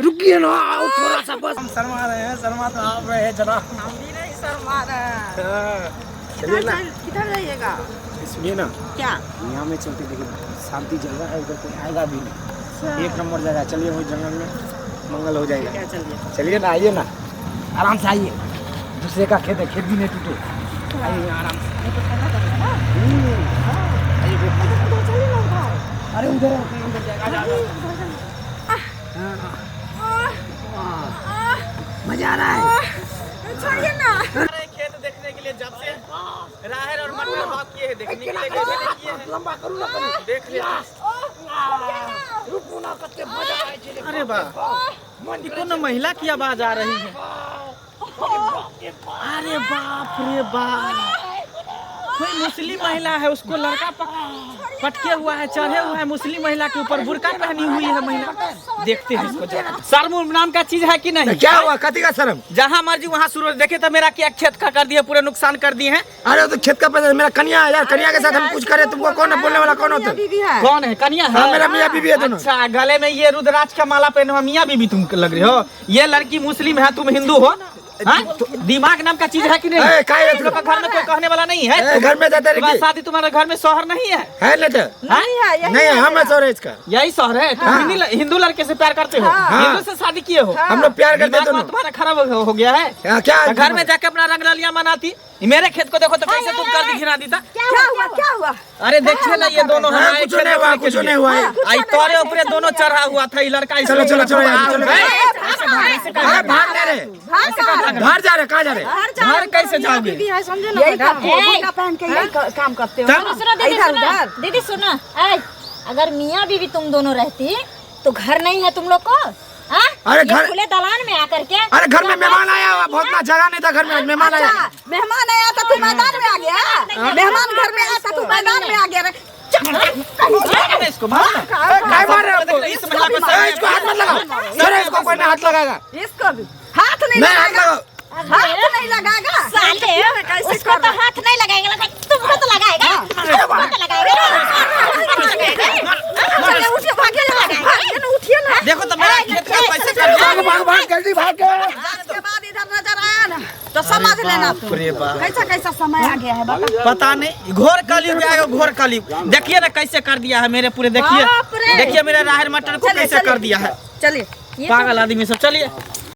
रुकिए ना, आओ थोड़ा सा बस। हम शर्मा रहे हैं, शर्मा तो आप रहे हैं जनाब। हम भी नहीं शर्मा रहे हैं। किधर जाइएगा? सुनिए ना, क्या यहाँ में चलते देखिए शांति जगह है, उधर कोई आएगा भी नहीं, एक नंबर जगह। चलिए वही जंगल में मंगल हो जाएगा। चलिए ना, आइए ना, आराम से आइए। दूसरे का खेत है, खेत भी नहीं टूटे। आइए आराम से। अरे उधर मजा आ रहा है। छोड़िए ना। खेत देखने के लिए जब से राहर और मटर भाग किए हैं, देखने के लिए किए हैं। लंबा करूँ ना, देख लिया। रुको ना, कते मजा आए। अरे वाह, कौन महिला की आवाज आ रही है? अरे बाप रे बाप, कोई मुस्लिम महिला है, उसको लड़का पटके हुआ है, चढ़े हुआ है मुस्लिम महिला के ऊपर, बुर्का पहनी हुई है महिला। देखते हैं इसको। शर्म नाम का चीज है कि नहीं? क्या हुआ? कथी का शर्म? जहाँ मर्जी वहाँ शुरू। देखे तो मेरा क्या खेत का कर दिए, पूरे नुकसान कर दिए हैं। अरे तो खेत का पैसा मेरा कन्या है यार, कन्या के साथ हम कुछ करें, तुमको कौन है बोलने वाला? कौन होता है? कौन है? कन्या है? मेरा मियाँ बीबी है दोनों। अच्छा, गले में ये रुद्राक्ष का माला पहने हुआ मियाँ बीबी तुम लग रहे हो। ये लड़की मुस्लिम है, तुम हिंदू हो। तो दिमाग नाम का चीज है कि नहीं? तुम लोग का घर में कोई कहने वाला नहीं है? घर में तुम्हारा शादी तुम्हारे घर में शौहर नहीं है? है नहीं है, हम शौहर है इसका। यही शौहर है? तुम हिंदू लड़के से प्यार करते हो? हिंदू से शादी किए हो? हम लोग प्यार करते दोनों। तुम्हारा खराब हो गया है क्या? घर में जाके अपना रंगरलियां मनाती। मेरे खेत को देखो तो कैसे तुम कर दी घिरा दी था। क्या हुआ? अरे देखिए ना, ये दोनों हमारे कुछ नहीं हुआ, कुछ नहीं हुआ। आई तोरे ऊपर दोनों चढ़ा हुआ था ये लड़का। चलो चलो चलो यार, चलो। भाग ले रहे, घर जा रहे, कहाँ जा रहे? घर कैसे जाओगे? समझे ना, पहन के यही काम करते हो। दीदी सुनो, अगर मियाँ बीवी तुम दोनों रहती तो घर नहीं है तुम लोग को? अरे घर खुले दलान में आकर के। अरे घर में मेहमान आया हुआ, बहुत ना जगह नहीं था घर में। मेहमान आया, मेहमान आया था, तू मैदान में आ गया। मेहमान घर में आया था, तू मैदान में आ गया। इसको मारो। काय मार रहे हो? इसको हाथ मत लगाओ सर, इसको कोई ना हाथ लगाएगा। इसको भी हाथ नहीं हाथ लगाओ। हाथ नहीं लगाएगा। साले, उसको तो हाथ नहीं लगाएगा, तुमको तो लगाएगा। देखो तो मेरा खेत का पैसे कर भाग जल्दी भाग के। उसके बाद इधर नजर आया ना तो समझ लेना तुम। कैसा समय आ गया है बाबा? पता नहीं, घोर कलयुग आएगा, घोर कलयुग। देखिए ना कैसे कर दिया है मेरे पूरे। देखिए मेरा राहर मटर को कैसे कर दिया है। चलिए पागल आदमी सब। चलिए।